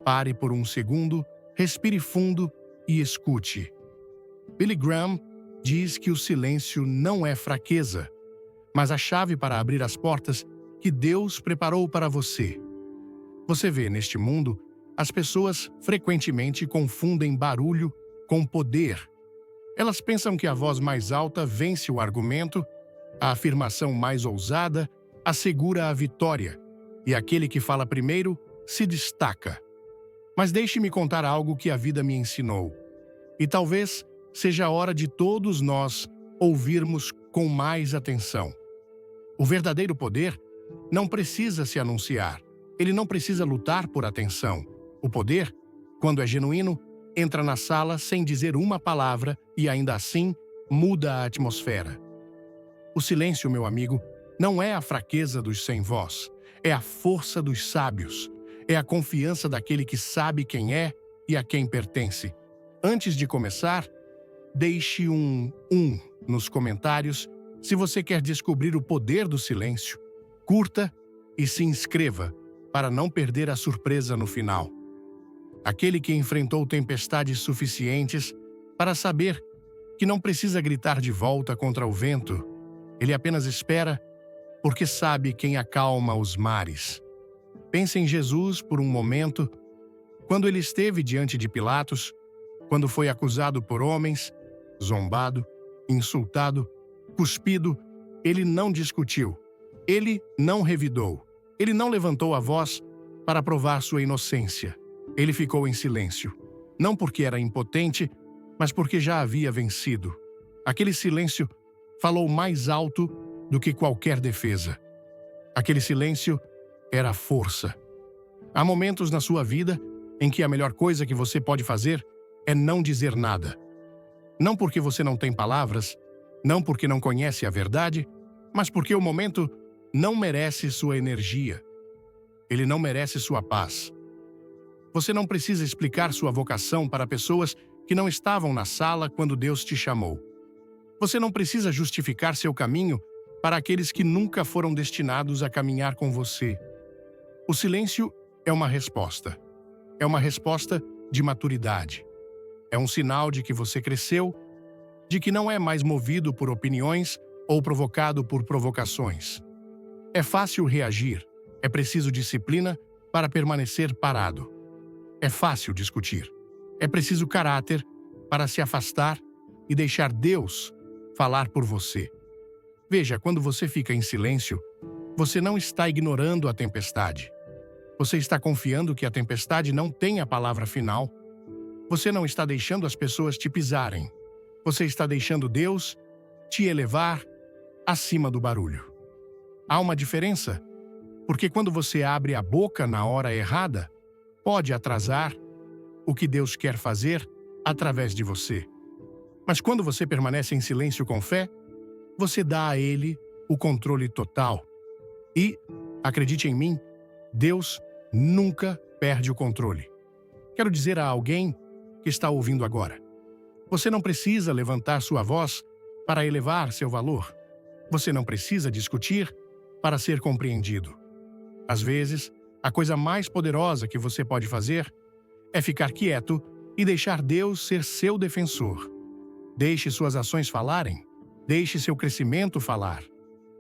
Pare por um segundo, respire fundo e escute. Billy Graham diz que o silêncio não é fraqueza, mas a chave para abrir as portas que Deus preparou para você. Você vê, neste mundo, as pessoas frequentemente confundem barulho com poder. Elas pensam que a voz mais alta vence o argumento, a afirmação mais ousada assegura a vitória, e aquele que fala primeiro se destaca. Mas deixe-me contar algo que a vida me ensinou. E talvez seja a hora de todos nós ouvirmos com mais atenção. O verdadeiro poder não precisa se anunciar. Ele não precisa lutar por atenção. O poder, quando é genuíno, entra na sala sem dizer uma palavra e ainda assim muda a atmosfera. O silêncio, meu amigo, não é a fraqueza dos sem voz. É a força dos sábios. É a confiança daquele que sabe quem é e a quem pertence. Antes de começar, deixe um nos comentários se você quer descobrir o poder do silêncio. Curta e se inscreva para não perder a surpresa no final. Aquele que enfrentou tempestades suficientes para saber que não precisa gritar de volta contra o vento. Ele apenas espera porque sabe quem acalma os mares. Pense em Jesus por um momento, quando ele esteve diante de Pilatos, quando foi acusado por homens, zombado, insultado, cuspido, ele não discutiu, ele não revidou, ele não levantou a voz para provar sua inocência. Ele ficou em silêncio, não porque era impotente, mas porque já havia vencido. Aquele silêncio falou mais alto do que qualquer defesa. Aquele silêncio era força. Há momentos na sua vida em que a melhor coisa que você pode fazer é não dizer nada. Não porque você não tem palavras, não porque não conhece a verdade, mas porque o momento não merece sua energia. Ele não merece sua paz. Você não precisa explicar sua vocação para pessoas que não estavam na sala quando Deus te chamou. Você não precisa justificar seu caminho para aqueles que nunca foram destinados a caminhar com você. O silêncio é uma resposta. É uma resposta de maturidade. É um sinal de que você cresceu, de que não é mais movido por opiniões ou provocado por provocações. É fácil reagir, é preciso disciplina para permanecer parado. É fácil discutir. É preciso caráter para se afastar e deixar Deus falar por você. Veja, quando você fica em silêncio, você não está ignorando a tempestade. Você está confiando que a tempestade não tem a palavra final. Você não está deixando as pessoas te pisarem. Você está deixando Deus te elevar acima do barulho. Há uma diferença, porque quando você abre a boca na hora errada, pode atrasar o que Deus quer fazer através de você. Mas quando você permanece em silêncio com fé, você dá a Ele o controle total. E, acredite em mim, Deus nunca perde o controle. Quero dizer a alguém que está ouvindo agora: você não precisa levantar sua voz para elevar seu valor. Você não precisa discutir para ser compreendido. Às vezes, a coisa mais poderosa que você pode fazer é ficar quieto e deixar Deus ser seu defensor. Deixe suas ações falarem. Deixe seu crescimento falar.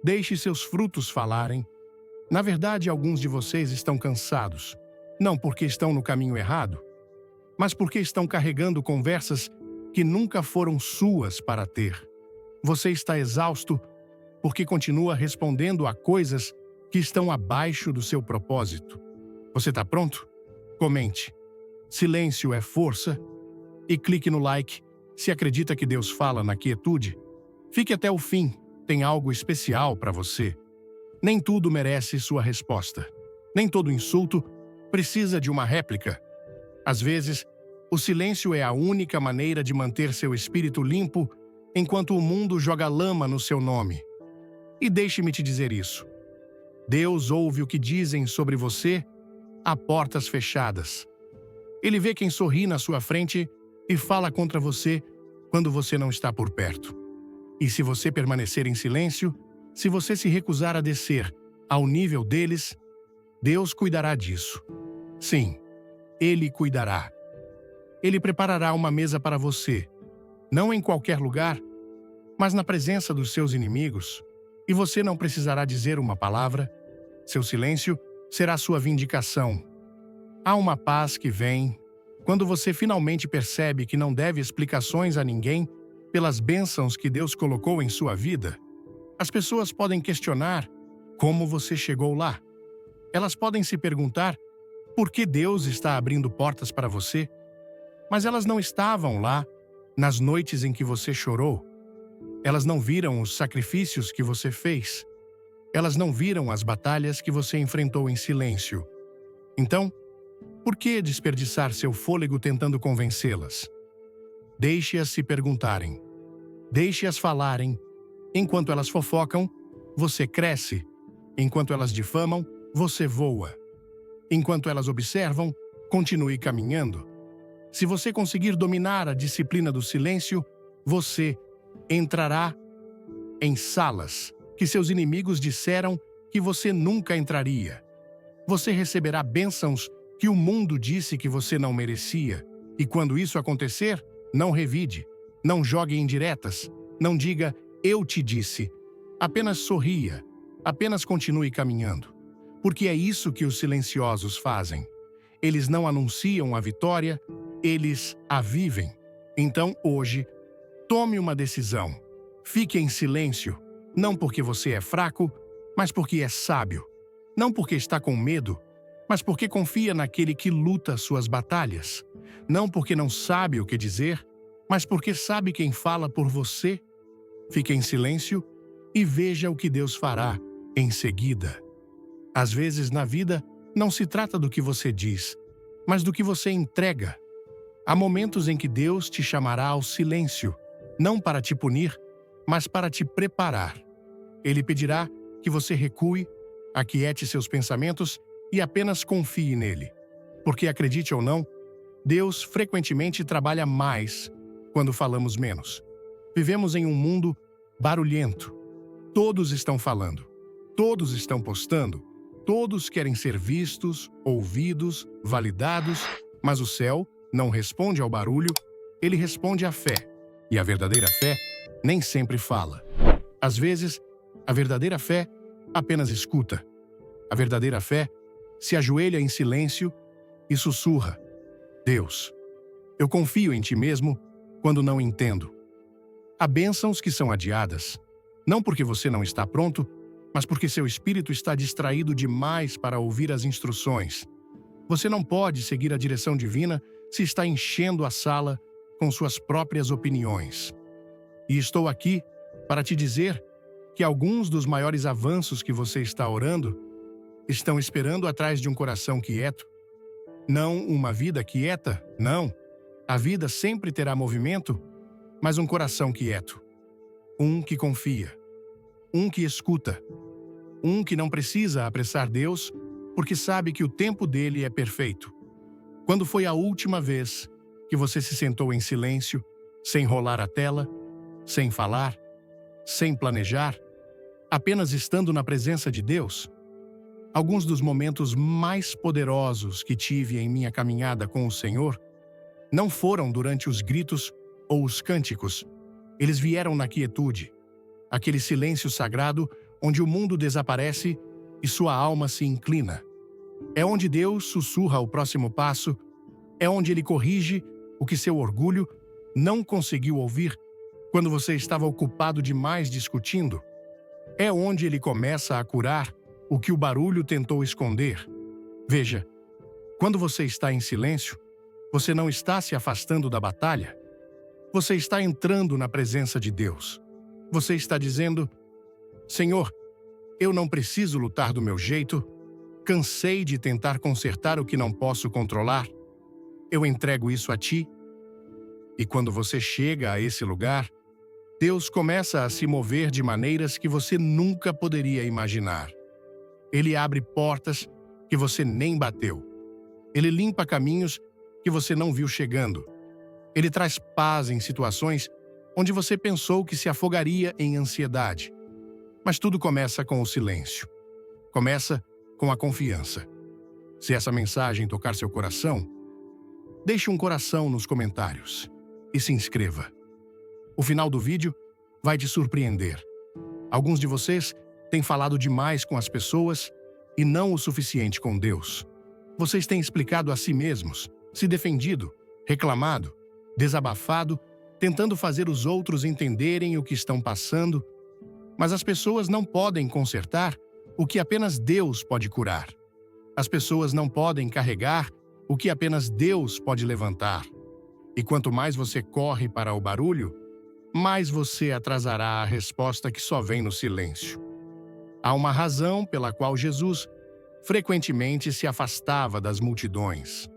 Deixe seus frutos falarem. Na verdade, alguns de vocês estão cansados, não porque estão no caminho errado, mas porque estão carregando conversas que nunca foram suas para ter. Você está exausto porque continua respondendo a coisas que estão abaixo do seu propósito. Você está pronto? Comente. Silêncio é força. E clique no like se acredita que Deus fala na quietude. Fique até o fim, tem algo especial para você. Nem tudo merece sua resposta. Nem todo insulto precisa de uma réplica. Às vezes, o silêncio é a única maneira de manter seu espírito limpo enquanto o mundo joga lama no seu nome. E deixe-me te dizer isso. Deus ouve o que dizem sobre você a portas fechadas. Ele vê quem sorri na sua frente e fala contra você quando você não está por perto. E se você permanecer em silêncio, se você se recusar a descer ao nível deles, Deus cuidará disso. Sim, Ele cuidará. Ele preparará uma mesa para você, não em qualquer lugar, mas na presença dos seus inimigos, e você não precisará dizer uma palavra. Seu silêncio será sua vindicação. Há uma paz que vem quando você finalmente percebe que não deve explicações a ninguém pelas bênçãos que Deus colocou em sua vida. As pessoas podem questionar como você chegou lá. Elas podem se perguntar por que Deus está abrindo portas para você, mas elas não estavam lá nas noites em que você chorou. Elas não viram os sacrifícios que você fez. Elas não viram as batalhas que você enfrentou em silêncio. Então, por que desperdiçar seu fôlego tentando convencê-las? Deixe-as se perguntarem. Deixe-as falarem. Enquanto elas fofocam, você cresce. Enquanto elas difamam, você voa. Enquanto elas observam, continue caminhando. Se você conseguir dominar a disciplina do silêncio, você entrará em salas que seus inimigos disseram que você nunca entraria. Você receberá bênçãos que o mundo disse que você não merecia. E quando isso acontecer, não revide, não jogue indiretas, não diga "eu te disse". Apenas sorria, apenas continue caminhando. Porque é isso que os silenciosos fazem. Eles não anunciam a vitória, eles a vivem. Então, hoje, tome uma decisão. Fique em silêncio, não porque você é fraco, mas porque é sábio. Não porque está com medo, mas porque confia naquele que luta suas batalhas. Não porque não sabe o que dizer, mas porque sabe quem fala por você. Fique em silêncio e veja o que Deus fará em seguida. Às vezes, na vida, não se trata do que você diz, mas do que você entrega. Há momentos em que Deus te chamará ao silêncio, não para te punir, mas para te preparar. Ele pedirá que você recue, aquiete seus pensamentos e apenas confie nele. Porque, acredite ou não, Deus frequentemente trabalha mais quando falamos menos. Vivemos em um mundo barulhento. Todos estão falando. Todos estão postando. Todos querem ser vistos, ouvidos, validados, mas o céu não responde ao barulho, ele responde à fé. E a verdadeira fé nem sempre fala. Às vezes, a verdadeira fé apenas escuta. A verdadeira fé se ajoelha em silêncio e sussurra: Deus, eu confio em Ti mesmo quando não entendo. Há bênçãos que são adiadas, não porque você não está pronto, mas porque seu espírito está distraído demais para ouvir as instruções. Você não pode seguir a direção divina se está enchendo a sala com suas próprias opiniões. E estou aqui para te dizer que alguns dos maiores avanços que você está orando estão esperando atrás de um coração quieto. Não uma vida quieta, não. A vida sempre terá movimento, mas um coração quieto. Um que confia. Um que escuta. Um que não precisa apressar Deus, porque sabe que o tempo dele é perfeito. Quando foi a última vez que você se sentou em silêncio, sem rolar a tela, sem falar, sem planejar, apenas estando na presença de Deus? Alguns dos momentos mais poderosos que tive em minha caminhada com o Senhor não foram durante os gritos ou os cânticos. Eles vieram na quietude, aquele silêncio sagrado onde o mundo desaparece e sua alma se inclina. É onde Deus sussurra o próximo passo, é onde Ele corrige o que seu orgulho não conseguiu ouvir quando você estava ocupado demais discutindo. É onde Ele começa a curar o que o barulho tentou esconder. Veja, quando você está em silêncio, você não está se afastando da batalha. Você está entrando na presença de Deus. Você está dizendo: Senhor, eu não preciso lutar do meu jeito. Cansei de tentar consertar o que não posso controlar. Eu entrego isso a Ti. E quando você chega a esse lugar, Deus começa a se mover de maneiras que você nunca poderia imaginar. Ele abre portas que você nem bateu. Ele limpa caminhos que você não viu chegando. Ele traz paz em situações onde você pensou que se afogaria em ansiedade. Mas tudo começa com o silêncio. Começa com a confiança. Se essa mensagem tocar seu coração, Deixe um coração nos comentários e se inscreva. O final do vídeo vai te surpreender. Alguns de vocês têm falado demais com as pessoas e não o suficiente com Deus. Vocês têm explicado a si mesmos, se defendido, reclamado, desabafado, tentando fazer os outros entenderem o que estão passando, mas as pessoas não podem consertar o que apenas Deus pode curar. As pessoas não podem carregar o que apenas Deus pode levantar. E quanto mais você corre para o barulho, mais você atrasará a resposta que só vem no silêncio. Há uma razão pela qual Jesus frequentemente se afastava das multidões.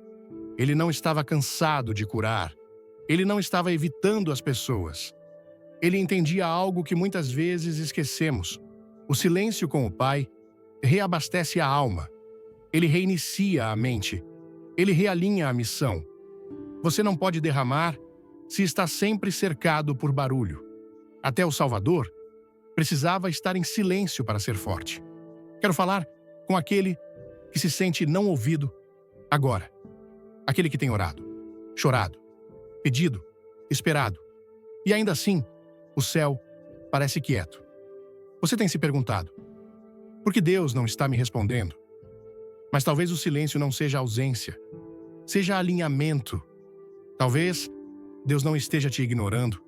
Ele não estava cansado de curar. Ele não estava evitando as pessoas. Ele entendia algo que muitas vezes esquecemos. O silêncio com o Pai reabastece a alma. Ele reinicia a mente. Ele realinha a missão. Você não pode derramar se está sempre cercado por barulho. Até o Salvador precisava estar em silêncio para ser forte. Quero falar com aquele que se sente não ouvido agora. Aquele que tem orado, chorado, pedido, esperado. E ainda assim, o céu parece quieto. Você tem se perguntado, por que Deus não está me respondendo? Mas talvez o silêncio não seja ausência, seja alinhamento. Talvez Deus não esteja te ignorando.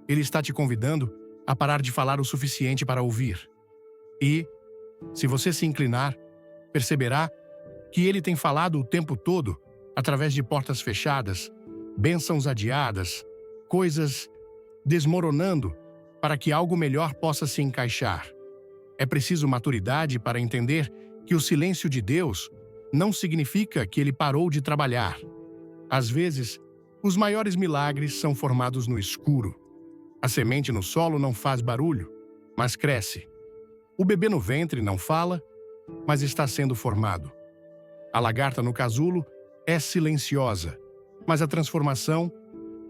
Ele está te convidando a parar de falar o suficiente para ouvir. E, se você se inclinar, perceberá que Ele tem falado o tempo todo através de portas fechadas, bênçãos adiadas, coisas desmoronando para que algo melhor possa se encaixar. É preciso maturidade para entender que o silêncio de Deus não significa que Ele parou de trabalhar. Às vezes, os maiores milagres são formados no escuro. A semente no solo não faz barulho, mas cresce. O bebê no ventre não fala, mas está sendo formado. A lagarta no casulo é silenciosa, mas a transformação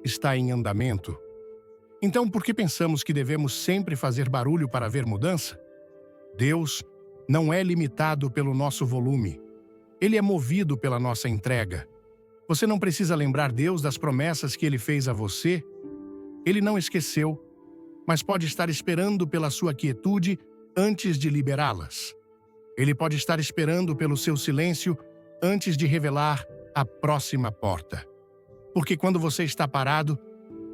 está em andamento. Então, por que pensamos que devemos sempre fazer barulho para ver mudança? Deus não é limitado pelo nosso volume. Ele é movido pela nossa entrega. Você não precisa lembrar Deus das promessas que Ele fez a você. Ele não esqueceu, mas pode estar esperando pela sua quietude antes de liberá-las. Ele pode estar esperando pelo seu silêncio antes de revelar a próxima porta. Porque quando você está parado,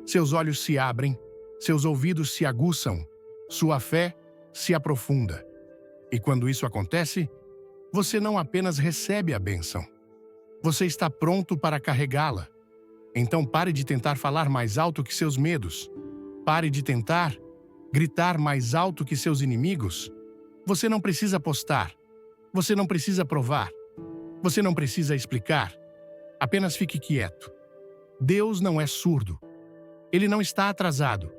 seus olhos se abrem, seus ouvidos se aguçam, sua fé se aprofunda. E quando isso acontece, você não apenas recebe a bênção, você está pronto para carregá-la. Então pare de tentar falar mais alto que seus medos. Pare de tentar gritar mais alto que seus inimigos. Você não precisa postar. Você não precisa provar. Você não precisa explicar. Apenas fique quieto. Deus não é surdo. Ele não está atrasado.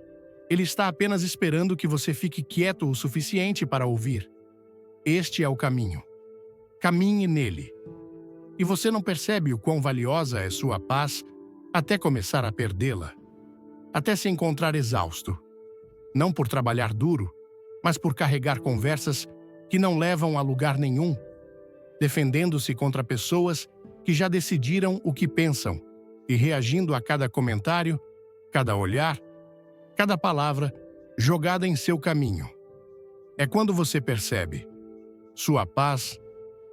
Ele está apenas esperando que você fique quieto o suficiente para ouvir. Este é o caminho. Caminhe nele. E você não percebe o quão valiosa é sua paz até começar a perdê-la. Até se encontrar exausto. Não por trabalhar duro, mas por carregar conversas que não levam a lugar nenhum, defendendo-se contra pessoas que já decidiram o que pensam e reagindo a cada comentário, cada olhar, cada palavra jogada em seu caminho. É quando você percebe: sua paz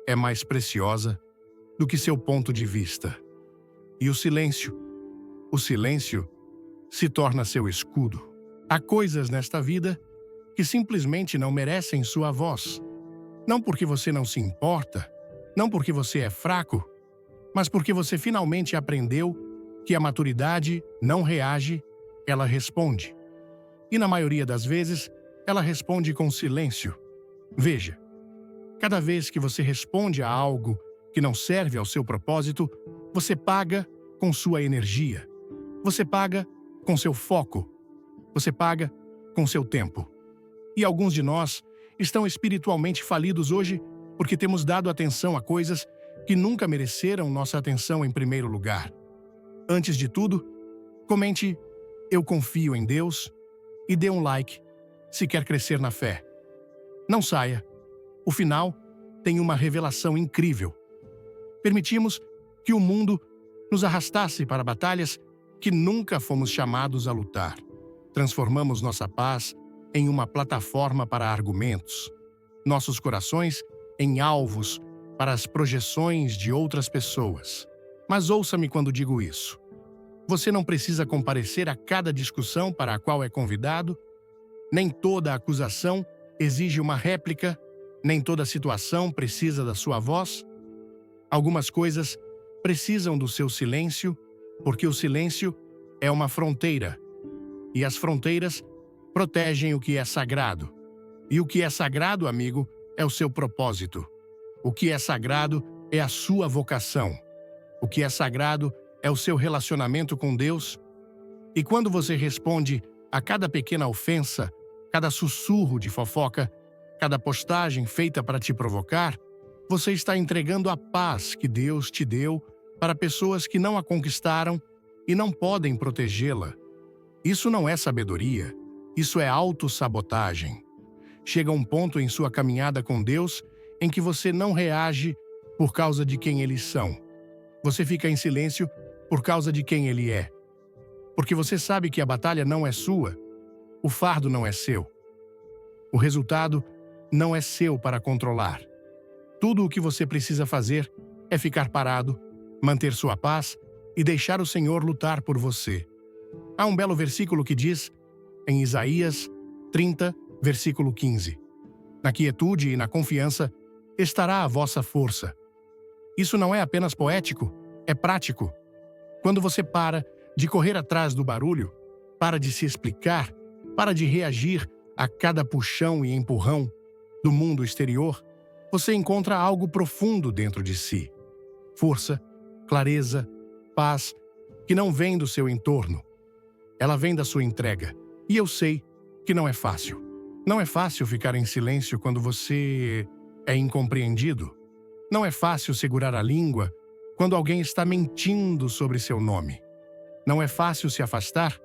é mais preciosa do que seu ponto de vista. E o silêncio se torna seu escudo. Há coisas nesta vida que simplesmente não merecem sua voz. Não porque você não se importa, não porque você é fraco, mas porque você finalmente aprendeu que a maturidade não reage, ela responde. E na maioria das vezes, ela responde com silêncio. Veja, cada vez que você responde a algo que não serve ao seu propósito, você paga com sua energia. Você paga com seu foco. Você paga com seu tempo. E alguns de nós estão espiritualmente falidos hoje porque temos dado atenção a coisas que nunca mereceram nossa atenção em primeiro lugar. Antes de tudo, comente "Eu confio em Deus" e dê um like se quer crescer na fé. Não saia. O final tem uma revelação incrível. Permitimos que o mundo nos arrastasse para batalhas que nunca fomos chamados a lutar. Transformamos nossa paz em uma plataforma para argumentos, nossos corações em alvos para as projeções de outras pessoas. Mas ouça-me quando digo isso. Você não precisa comparecer a cada discussão para a qual é convidado, nem toda acusação exige uma réplica, nem toda situação precisa da sua voz. Algumas coisas precisam do seu silêncio, porque o silêncio é uma fronteira, e as fronteiras protegem o que é sagrado. E o que é sagrado, amigo, é o seu propósito. O que é sagrado é a sua vocação. O que é sagrado é o seu relacionamento com Deus. E quando você responde a cada pequena ofensa, cada sussurro de fofoca, cada postagem feita para te provocar, você está entregando a paz que Deus te deu para pessoas que não a conquistaram e não podem protegê-la. Isso não é sabedoria, isso é autossabotagem. Chega um ponto em sua caminhada com Deus em que você não reage por causa de quem eles são. Você fica em silêncio por causa de quem ele é. Porque você sabe que a batalha não é sua, o fardo não é seu. O resultado não é seu para controlar. Tudo o que você precisa fazer é ficar parado, manter sua paz e deixar o Senhor lutar por você. Há um belo versículo que diz, em Isaías 30, versículo 15, na quietude e na confiança estará a vossa força. Isso não é apenas poético, é prático. Quando você para de correr atrás do barulho, para de se explicar, para de reagir a cada puxão e empurrão do mundo exterior, você encontra algo profundo dentro de si. Força, clareza, paz, que não vem do seu entorno. Ela vem da sua entrega. E eu sei que não é fácil. Não é fácil ficar em silêncio quando você é incompreendido. Não é fácil segurar a língua quando alguém está mentindo sobre seu nome. Não é fácil se afastar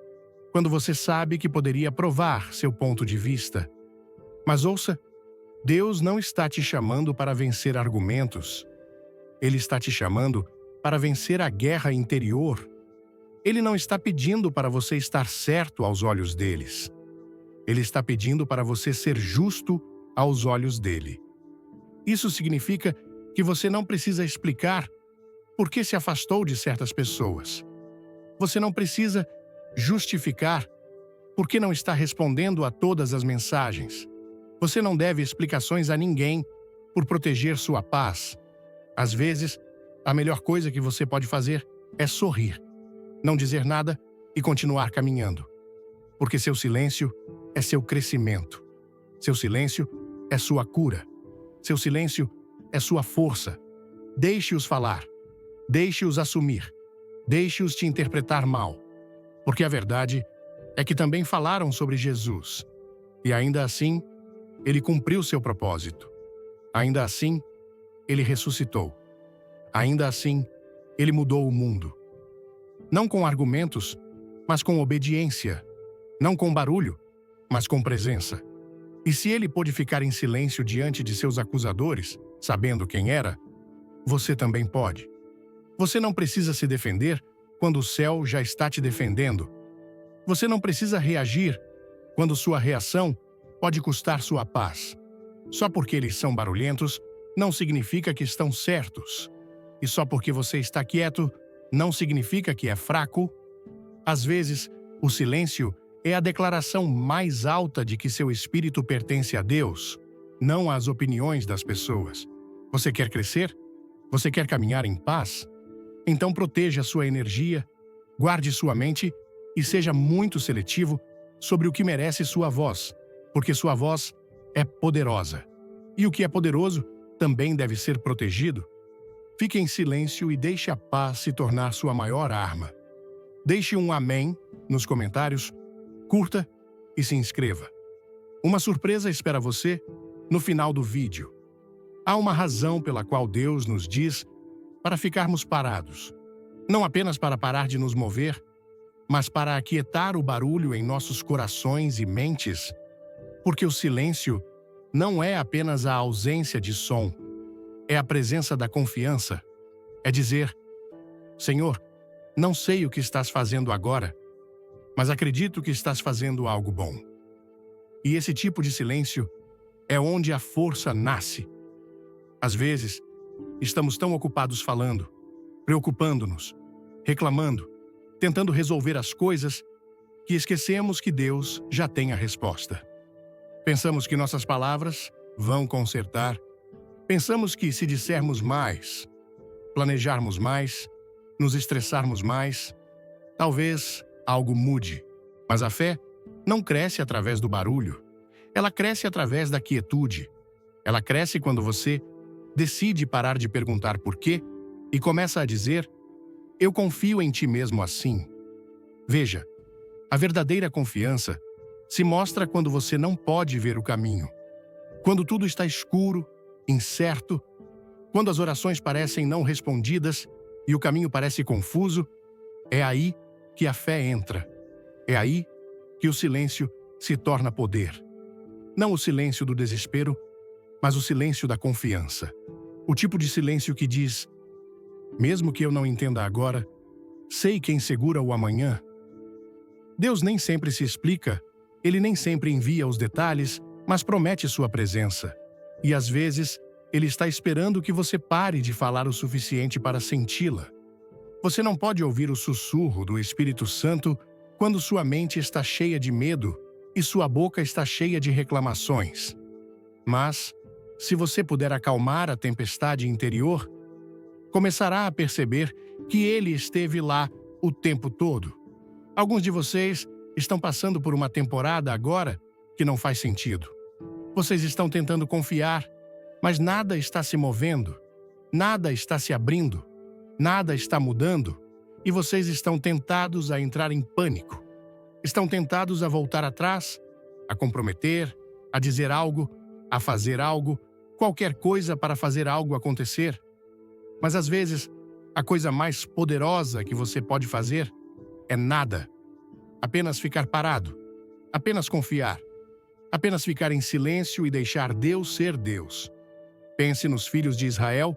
quando você sabe que poderia provar seu ponto de vista. Mas ouça, Deus não está te chamando para vencer argumentos. Ele está te chamando para vencer a guerra interior. Ele não está pedindo para você estar certo aos olhos deles. Ele está pedindo para você ser justo aos olhos dele. Isso significa que você não precisa explicar por que se afastou de certas pessoas. Você não precisa justificar por que não está respondendo a todas as mensagens. Você não deve explicações a ninguém por proteger sua paz. Às vezes, a melhor coisa que você pode fazer é sorrir, não dizer nada e continuar caminhando. Porque seu silêncio é seu crescimento. Seu silêncio é sua cura. Seu silêncio é sua força. Deixe-os falar. Deixe-os assumir. Deixe-os te interpretar mal. Porque a verdade é que também falaram sobre Jesus. E ainda assim, ele cumpriu seu propósito. Ainda assim, ele ressuscitou. Ainda assim, ele mudou o mundo. Não com argumentos, mas com obediência. Não com barulho, mas com presença. E se ele pôde ficar em silêncio diante de seus acusadores, sabendo quem era, você também pode. Você não precisa se defender quando o céu já está te defendendo. Você não precisa reagir quando sua reação pode custar sua paz. Só porque eles são barulhentos, não significa que estão certos. E só porque você está quieto, não significa que é fraco. Às vezes, o silêncio é a declaração mais alta de que seu espírito pertence a Deus, não às opiniões das pessoas. Você quer crescer? Você quer caminhar em paz? Então proteja sua energia, guarde sua mente e seja muito seletivo sobre o que merece sua voz, porque sua voz é poderosa. E o que é poderoso também deve ser protegido. Fique em silêncio e deixe a paz se tornar sua maior arma. Deixe um amém nos comentários, curta e se inscreva. Uma surpresa espera você no final do vídeo. Há uma razão pela qual Deus nos diz para ficarmos parados. Não apenas para parar de nos mover, mas para aquietar o barulho em nossos corações e mentes, porque o silêncio não é apenas a ausência de som, é a presença da confiança. É dizer, Senhor, Não sei o que estás fazendo agora, mas acredito que estás fazendo algo bom. E esse tipo de silêncio é onde a força nasce. Às vezes, estamos tão ocupados falando, preocupando-nos, reclamando, tentando resolver as coisas, que esquecemos que Deus já tem a resposta. Pensamos que nossas palavras vão consertar. Pensamos que se dissermos mais, planejarmos mais, nos estressarmos mais, talvez algo mude. Mas a fé não cresce através do barulho. Ela cresce através da quietude. Ela cresce quando você decide parar de perguntar por quê e começa a dizer: eu confio em ti mesmo assim. Veja, a verdadeira confiança se mostra quando você não pode ver o caminho. Quando tudo está escuro, incerto, quando as orações parecem não respondidas e o caminho parece confuso, é aí que a fé entra. É aí que o silêncio se torna poder. Não o silêncio do desespero, mas o silêncio da confiança. O tipo de silêncio que diz: mesmo que eu não entenda agora, sei quem segura o amanhã. Deus nem sempre se explica, Ele nem sempre envia os detalhes, mas promete sua presença. E às vezes, Ele está esperando que você pare de falar o suficiente para senti-la. Você não pode ouvir o sussurro do Espírito Santo quando sua mente está cheia de medo e sua boca está cheia de reclamações. Mas, se você puder acalmar a tempestade interior, começará a perceber que Ele esteve lá o tempo todo. Alguns de vocês estão passando por uma temporada agora que não faz sentido. Vocês estão tentando confiar, mas nada está se movendo, nada está se abrindo, nada está mudando, e vocês estão tentados a entrar em pânico. Estão tentados a voltar atrás, a comprometer, a dizer algo, a fazer algo, qualquer coisa para fazer algo acontecer. Mas às vezes, a coisa mais poderosa que você pode fazer é nada. Apenas ficar parado, apenas confiar, apenas ficar em silêncio e deixar Deus ser Deus. Pense nos filhos de Israel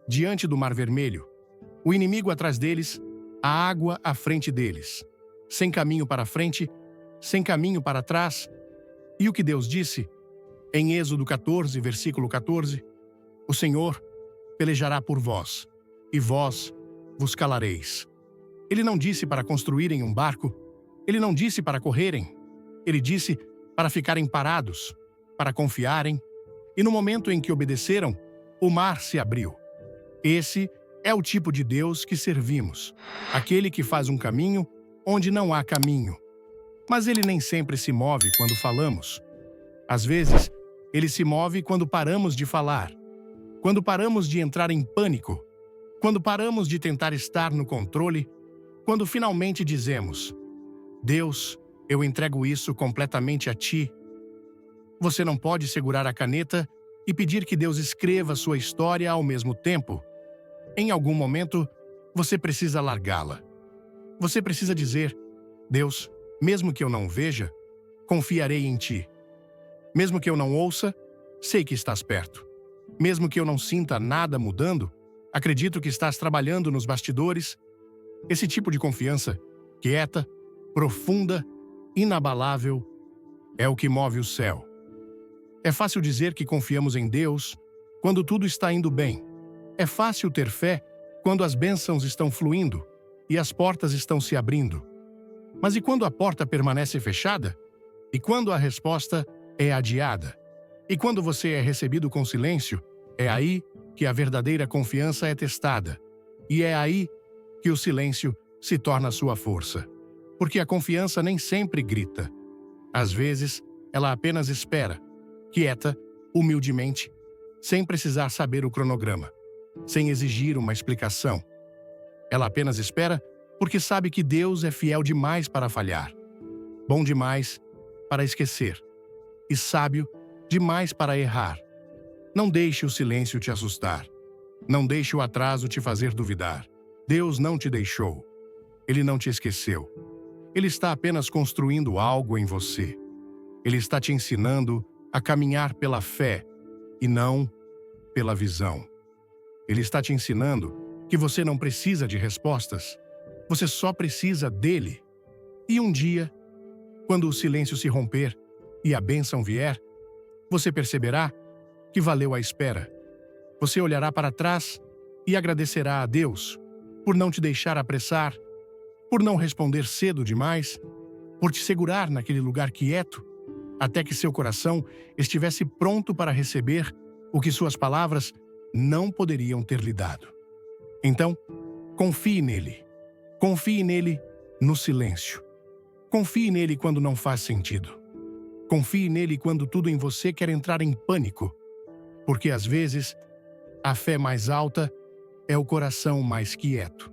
diante do Mar Vermelho. O inimigo atrás deles, a água à frente deles. Sem caminho para frente, sem caminho para trás. E o que Deus disse? Em Êxodo 14, versículo 14, o Senhor pelejará por vós, e vós vos calareis. Ele não disse para construírem um barco, ele não disse para correrem, ele disse para ficarem parados, para confiarem, e no momento em que obedeceram, o mar se abriu. Esse é o tipo de Deus que servimos, aquele que faz um caminho onde não há caminho. Mas ele nem sempre se move quando falamos. Às vezes, ele se move quando paramos de falar, quando paramos de entrar em pânico, quando paramos de tentar estar no controle, quando finalmente dizemos: Deus, eu entrego isso completamente a Ti. Você não pode segurar a caneta e pedir que Deus escreva sua história ao mesmo tempo. Em algum momento, você precisa largá-la. Você precisa dizer: Deus, mesmo que eu não veja, confiarei em Ti. Mesmo que eu não ouça, sei que estás perto. Mesmo que eu não sinta nada mudando, acredito que estás trabalhando nos bastidores. Esse tipo de confiança, quieta, profunda, inabalável, é o que move o céu. É fácil dizer que confiamos em Deus quando tudo está indo bem. É fácil ter fé quando as bênçãos estão fluindo e as portas estão se abrindo. Mas e quando a porta permanece fechada? E quando a resposta é adiada? E quando você é recebido com silêncio, é aí que a verdadeira confiança é testada. E é aí que o silêncio se torna sua força. Porque a confiança nem sempre grita. Às vezes, ela apenas espera, quieta, humildemente, sem precisar saber o cronograma, sem exigir uma explicação. Ela apenas espera porque sabe que Deus é fiel demais para falhar, bom demais para esquecer e sábio demais para errar. Não deixe o silêncio te assustar. Não deixe o atraso te fazer duvidar. Deus não te deixou. Ele não te esqueceu. Ele está apenas construindo algo em você. Ele está te ensinando a caminhar pela fé e não pela visão. Ele está te ensinando que você não precisa de respostas. Você só precisa dele. E um dia, quando o silêncio se romper e a bênção vier, você perceberá que valeu a espera. Você olhará para trás e agradecerá a Deus por não te deixar apressar, por não responder cedo demais, por te segurar naquele lugar quieto, até que seu coração estivesse pronto para receber o que suas palavras não poderiam ter lhe dado. Então, confie nele. Confie nele no silêncio. Confie nele quando não faz sentido. Confie nele quando tudo em você quer entrar em pânico, porque às vezes a fé mais alta é o coração mais quieto.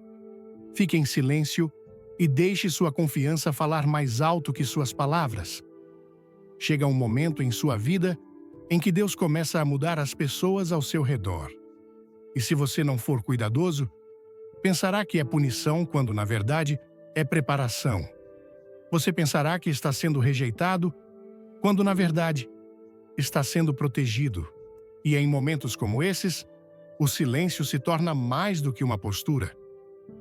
Fique em silêncio e deixe sua confiança falar mais alto que suas palavras. Chega um momento em sua vida em que Deus começa a mudar as pessoas ao seu redor. E se você não for cuidadoso, pensará que é punição quando, na verdade, é preparação. Você pensará que está sendo rejeitado quando, na verdade, está sendo protegido. E em momentos como esses, o silêncio se torna mais do que uma postura.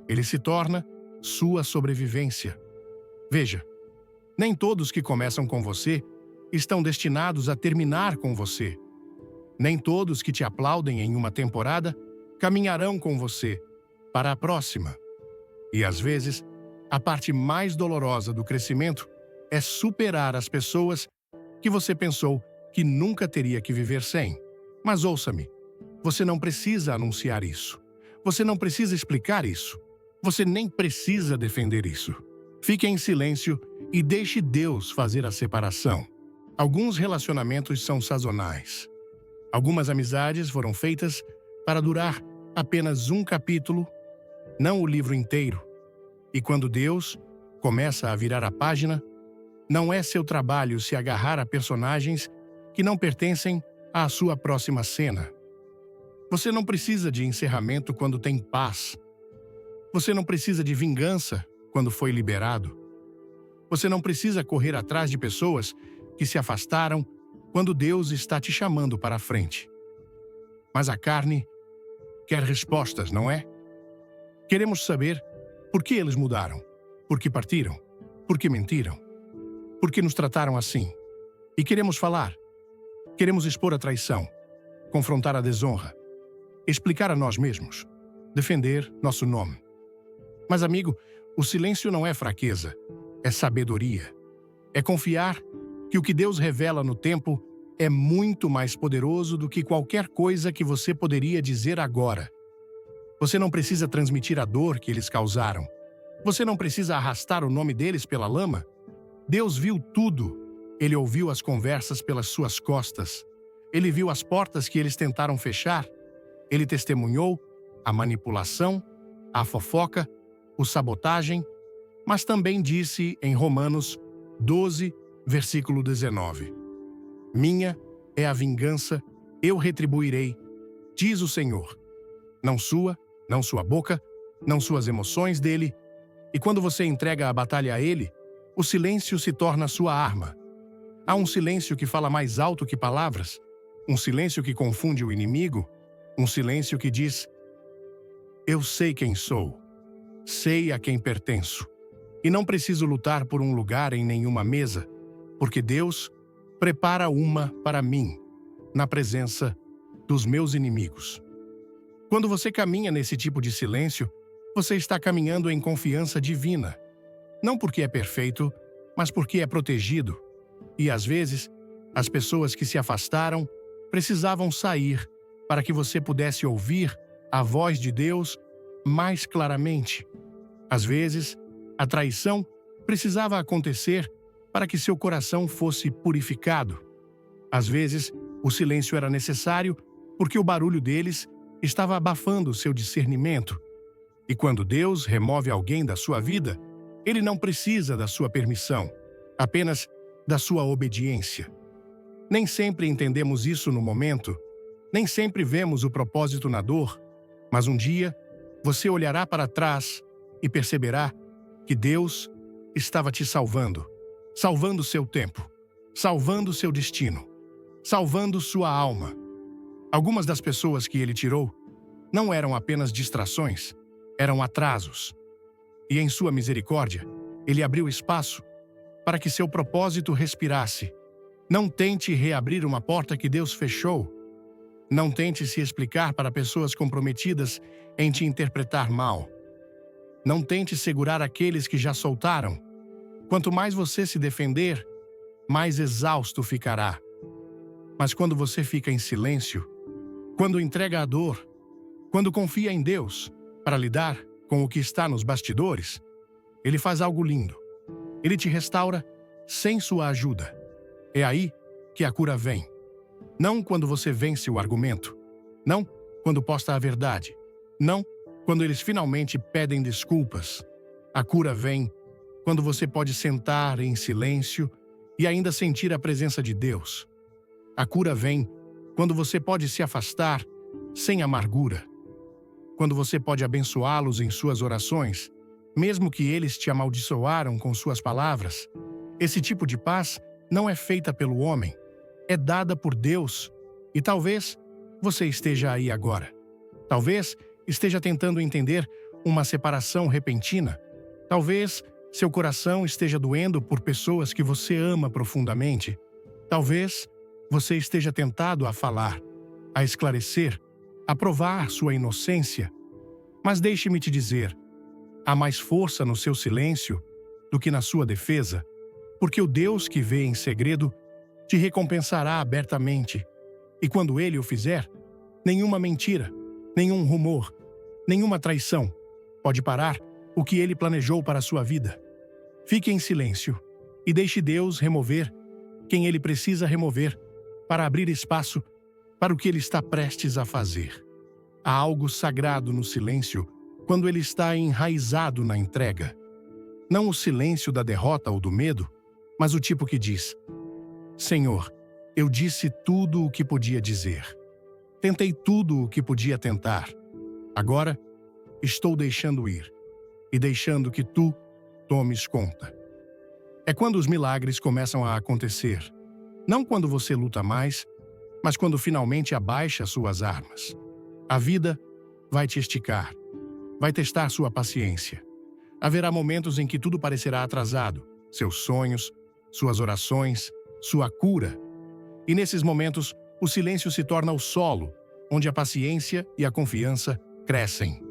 Ele se torna sua sobrevivência. Veja, nem todos que começam com você estão destinados a terminar com você. Nem todos que te aplaudem em uma temporada caminharão com você para a próxima. E às vezes, a parte mais dolorosa do crescimento é superar as pessoas que você pensou que nunca teria que viver sem. Mas ouça-me, você não precisa anunciar isso. Você não precisa explicar isso. Você nem precisa defender isso. Fique em silêncio e deixe Deus fazer a separação. Alguns relacionamentos são sazonais. Algumas amizades foram feitas para durar apenas um capítulo, não o livro inteiro. E quando Deus começa a virar a página, não é seu trabalho se agarrar a personagens que não pertencem à sua próxima cena. Você não precisa de encerramento quando tem paz. Você não precisa de vingança quando foi liberado. Você não precisa correr atrás de pessoas que se afastaram quando Deus está te chamando para a frente. Mas a carne quer respostas, não é? Queremos saber por que eles mudaram, por que partiram, por que mentiram, por que nos trataram assim. E queremos falar. Queremos expor a traição, confrontar a desonra, explicar a nós mesmos, defender nosso nome. Mas, amigo, o silêncio não é fraqueza, é sabedoria. É confiar que o que Deus revela no tempo é muito mais poderoso do que qualquer coisa que você poderia dizer agora. Você não precisa transmitir a dor que eles causaram. Você não precisa arrastar o nome deles pela lama. Deus viu tudo. Ele ouviu as conversas pelas suas costas. Ele viu as portas que eles tentaram fechar. Ele testemunhou a manipulação, a fofoca, o sabotagem, mas também disse em Romanos 12, versículo 19: Minha é a vingança, eu retribuirei, diz o Senhor. Não sua boca, não suas emoções dele. E quando você entrega a batalha a ele, o silêncio se torna sua arma. Há um silêncio que fala mais alto que palavras, um silêncio que confunde o inimigo, um silêncio que diz: eu sei quem sou, sei a quem pertenço, e não preciso lutar por um lugar em nenhuma mesa, porque Deus prepara uma para mim, na presença dos meus inimigos. Quando você caminha nesse tipo de silêncio, você está caminhando em confiança divina. Não porque é perfeito, mas porque é protegido. E às vezes, as pessoas que se afastaram precisavam sair para que você pudesse ouvir a voz de Deus mais claramente. Às vezes, a traição precisava acontecer para que seu coração fosse purificado. Às vezes, o silêncio era necessário porque o barulho deles estava abafando seu discernimento. E quando Deus remove alguém da sua vida, Ele não precisa da sua permissão, apenas da sua obediência. Nem sempre entendemos isso no momento, nem sempre vemos o propósito na dor, mas um dia você olhará para trás e perceberá que Deus estava te salvando, salvando seu tempo, salvando seu destino, salvando sua alma. Algumas das pessoas que Ele tirou não eram apenas distrações, eram atrasos. E em sua misericórdia, ele abriu espaço para que seu propósito respirasse. Não tente reabrir uma porta que Deus fechou. Não tente se explicar para pessoas comprometidas em te interpretar mal. Não tente segurar aqueles que já soltaram. Quanto mais você se defender, mais exausto ficará. Mas quando você fica em silêncio, quando entrega a dor, quando confia em Deus para lidar com o que está nos bastidores, Ele faz algo lindo. Ele te restaura sem sua ajuda. É aí que a cura vem. Não quando você vence o argumento. Não quando posta a verdade. Não quando eles finalmente pedem desculpas. A cura vem quando você pode sentar em silêncio e ainda sentir a presença de Deus. A cura vem quando você pode se afastar sem amargura. Quando você pode abençoá-los em suas orações, mesmo que eles te amaldiçoaram com suas palavras. Esse tipo de paz não é feita pelo homem, é dada por Deus. E talvez você esteja aí agora. Talvez esteja tentando entender uma separação repentina. Talvez seu coração esteja doendo por pessoas que você ama profundamente. Talvez você esteja tentado a falar, a esclarecer, a provar sua inocência. Mas deixe-me te dizer, há mais força no seu silêncio do que na sua defesa, porque o Deus que vê em segredo te recompensará abertamente. E quando Ele o fizer, nenhuma mentira, nenhum rumor, nenhuma traição pode parar o que Ele planejou para a sua vida. Fique em silêncio e deixe Deus remover quem Ele precisa remover para abrir espaço para o que Ele está prestes a fazer. Há algo sagrado no silêncio quando ele está enraizado na entrega. Não o silêncio da derrota ou do medo, mas o tipo que diz: Senhor, eu disse tudo o que podia dizer. Tentei tudo o que podia tentar. Agora, estou deixando ir e deixando que tu tomes conta. É quando os milagres começam a acontecer. Não quando você luta mais, mas quando finalmente abaixa suas armas. A vida vai te esticar, vai testar sua paciência. Haverá momentos em que tudo parecerá atrasado, seus sonhos, suas orações, sua cura. E nesses momentos, o silêncio se torna o solo, onde a paciência e a confiança crescem.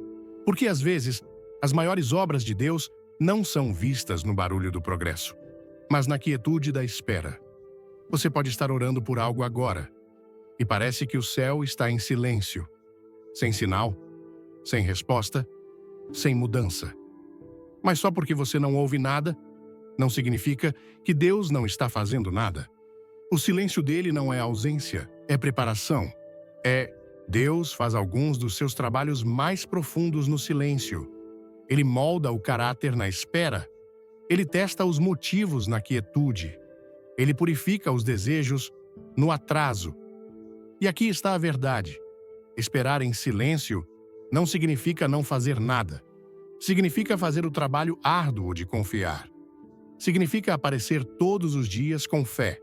Porque às vezes, as maiores obras de Deus não são vistas no barulho do progresso, mas na quietude da espera. Você pode estar orando por algo agora, e parece que o céu está em silêncio, sem sinal, sem resposta, sem mudança. Mas só porque você não ouve nada, não significa que Deus não está fazendo nada. O silêncio dele não é ausência, é preparação. Deus faz alguns dos seus trabalhos mais profundos no silêncio. Ele molda o caráter na espera. Ele testa os motivos na quietude. Ele purifica os desejos no atraso. E aqui está a verdade. Esperar em silêncio não significa não fazer nada. Significa fazer o trabalho árduo de confiar. Significa aparecer todos os dias com fé,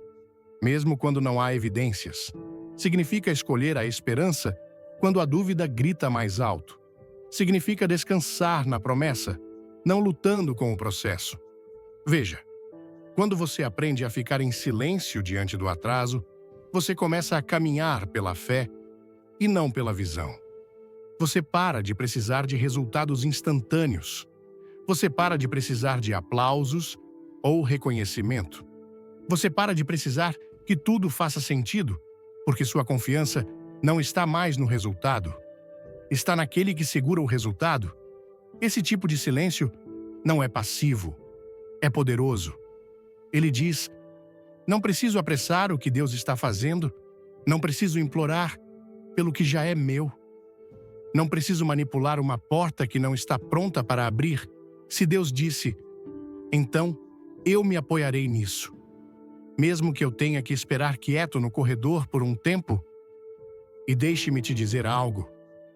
mesmo quando não há evidências. Significa escolher a esperança quando a dúvida grita mais alto. Significa descansar na promessa, não lutando com o processo. Veja, quando você aprende a ficar em silêncio diante do atraso, você começa a caminhar pela fé e não pela visão. Você para de precisar de resultados instantâneos. Você para de precisar de aplausos ou reconhecimento. Você para de precisar que tudo faça sentido, porque sua confiança não está mais no resultado. Está naquele que segura o resultado. Esse tipo de silêncio não é passivo, é poderoso. Ele diz: não preciso apressar o que Deus está fazendo, não preciso implorar pelo que já é meu. Não preciso manipular uma porta que não está pronta para abrir. Se Deus disse, então eu me apoiarei nisso. Mesmo que eu tenha que esperar quieto no corredor por um tempo. E deixe-me te dizer algo.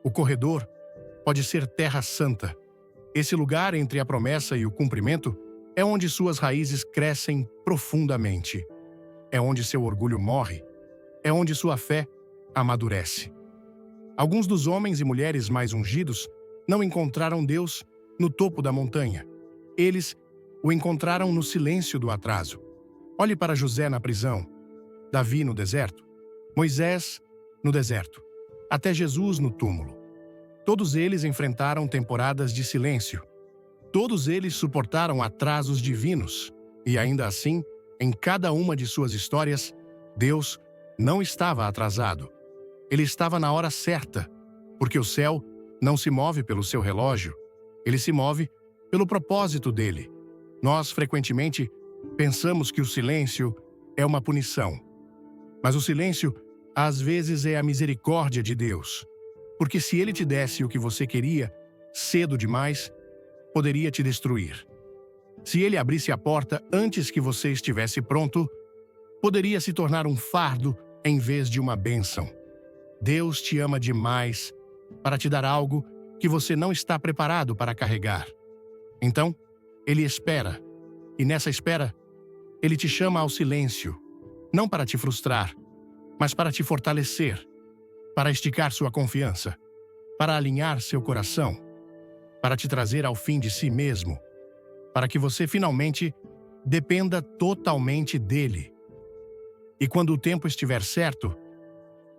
O corredor pode ser terra santa. Esse lugar entre a promessa e o cumprimento é onde suas raízes crescem profundamente. É onde seu orgulho morre. É onde sua fé amadurece. Alguns dos homens e mulheres mais ungidos não encontraram Deus no topo da montanha. Eles o encontraram no silêncio do atraso. Olhe para José na prisão, Davi no deserto, Moisés no deserto, até Jesus no túmulo. Todos eles enfrentaram temporadas de silêncio. Todos eles suportaram atrasos divinos. E ainda assim, em cada uma de suas histórias, Deus não estava atrasado. Ele estava na hora certa, porque o céu não se move pelo seu relógio. Ele se move pelo propósito dele. Nós, frequentemente, pensamos que o silêncio é uma punição. Mas o silêncio, às vezes, é a misericórdia de Deus. Porque se ele te desse o que você queria, cedo demais, poderia te destruir. Se ele abrisse a porta antes que você estivesse pronto, poderia se tornar um fardo em vez de uma bênção. Deus te ama demais para te dar algo que você não está preparado para carregar. Então, ele espera, e nessa espera, ele te chama ao silêncio, não para te frustrar, mas para te fortalecer, para esticar sua confiança, para alinhar seu coração, para te trazer ao fim de si mesmo, para que você finalmente dependa totalmente dele. E quando o tempo estiver certo,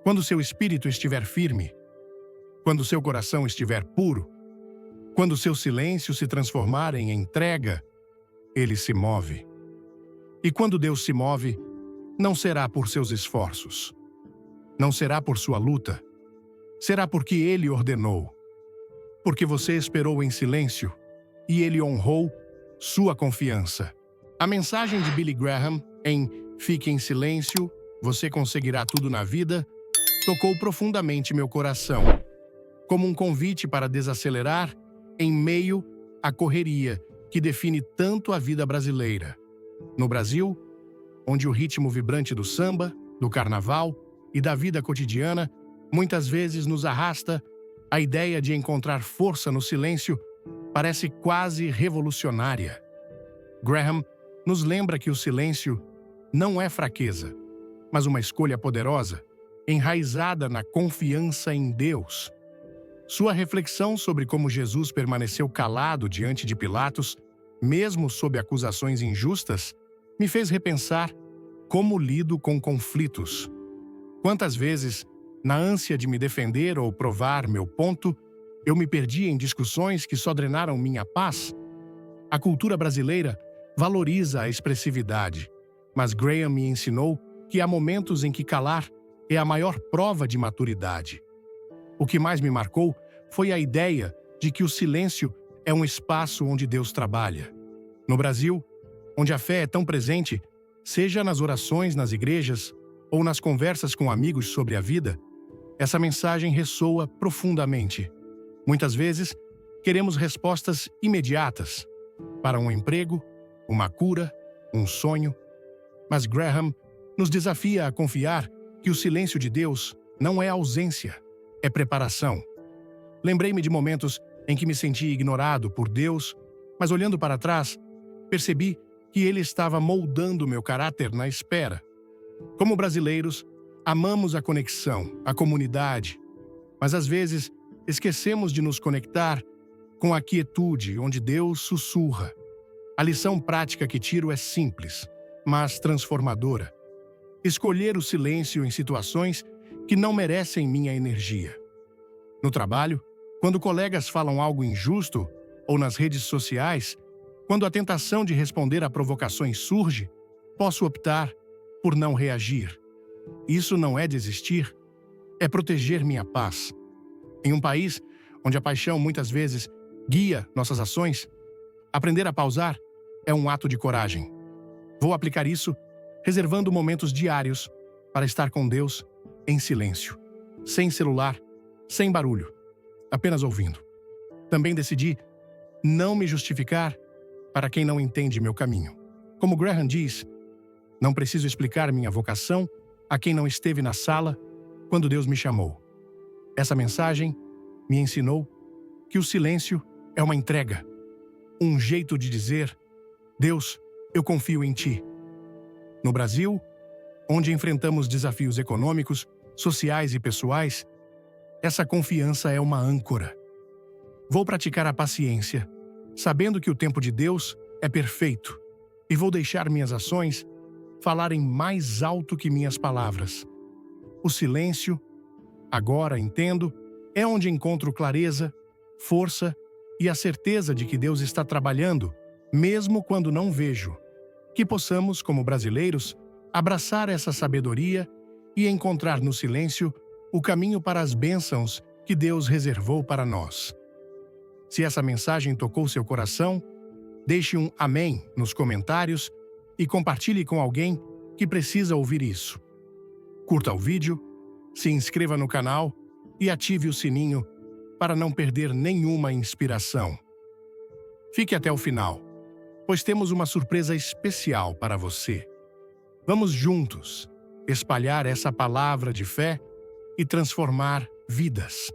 quando seu espírito estiver firme, quando seu coração estiver puro, quando seu silêncio se transformar em entrega, ele se move. E quando Deus se move, não será por seus esforços, não será por sua luta, será porque ele ordenou, porque você esperou em silêncio e ele honrou sua confiança. A mensagem de Billy Graham em Fique em Silêncio, Você Conseguirá Tudo na Vida, tocou profundamente meu coração, como um convite para desacelerar em meio à correria que define tanto a vida brasileira. No Brasil, onde o ritmo vibrante do samba, do carnaval e da vida cotidiana muitas vezes nos arrasta, a ideia de encontrar força no silêncio parece quase revolucionária. Graham nos lembra que o silêncio não é fraqueza, mas uma escolha poderosa, enraizada na confiança em Deus. Sua reflexão sobre como Jesus permaneceu calado diante de Pilatos, mesmo sob acusações injustas, me fez repensar como lido com conflitos. Quantas vezes, na ânsia de me defender ou provar meu ponto, eu me perdi em discussões que só drenaram minha paz? A cultura brasileira valoriza a expressividade, mas Graham me ensinou que há momentos em que calar é a maior prova de maturidade. O que mais me marcou foi a ideia de que o silêncio é um espaço onde Deus trabalha. No Brasil, onde a fé é tão presente, seja nas orações nas igrejas ou nas conversas com amigos sobre a vida, essa mensagem ressoa profundamente. Muitas vezes, queremos respostas imediatas para um emprego, uma cura, um sonho, mas Graham nos desafia a confiar que o silêncio de Deus não é ausência, é preparação. Lembrei-me de momentos em que me senti ignorado por Deus, mas olhando para trás, percebi que Ele estava moldando meu caráter na espera. Como brasileiros, amamos a conexão, a comunidade, mas às vezes esquecemos de nos conectar com a quietude onde Deus sussurra. A lição prática que tiro é simples, mas transformadora. Escolher o silêncio em situações que não merecem minha energia. No trabalho, quando colegas falam algo injusto, ou nas redes sociais, quando a tentação de responder a provocações surge, posso optar por não reagir. Isso não é desistir, é proteger minha paz. Em um país onde a paixão muitas vezes guia nossas ações, aprender a pausar é um ato de coragem. Vou aplicar isso reservando momentos diários para estar com Deus em silêncio, sem celular, sem barulho, apenas ouvindo. Também decidi não me justificar para quem não entende meu caminho. Como Graham diz, não preciso explicar minha vocação a quem não esteve na sala quando Deus me chamou. Essa mensagem me ensinou que o silêncio é uma entrega, um jeito de dizer: Deus, eu confio em Ti. No Brasil, onde enfrentamos desafios econômicos, sociais e pessoais, essa confiança é uma âncora. Vou praticar a paciência, sabendo que o tempo de Deus é perfeito, e vou deixar minhas ações falarem mais alto que minhas palavras. O silêncio, agora entendo, é onde encontro clareza, força e a certeza de que Deus está trabalhando, mesmo quando não vejo. Que possamos, como brasileiros, abraçar essa sabedoria e encontrar no silêncio o caminho para as bênçãos que Deus reservou para nós. Se essa mensagem tocou seu coração, deixe um amém nos comentários e compartilhe com alguém que precisa ouvir isso. Curta o vídeo, se inscreva no canal e ative o sininho para não perder nenhuma inspiração. Fique até o final, pois temos uma surpresa especial para você. Vamos juntos espalhar essa palavra de fé e transformar vidas.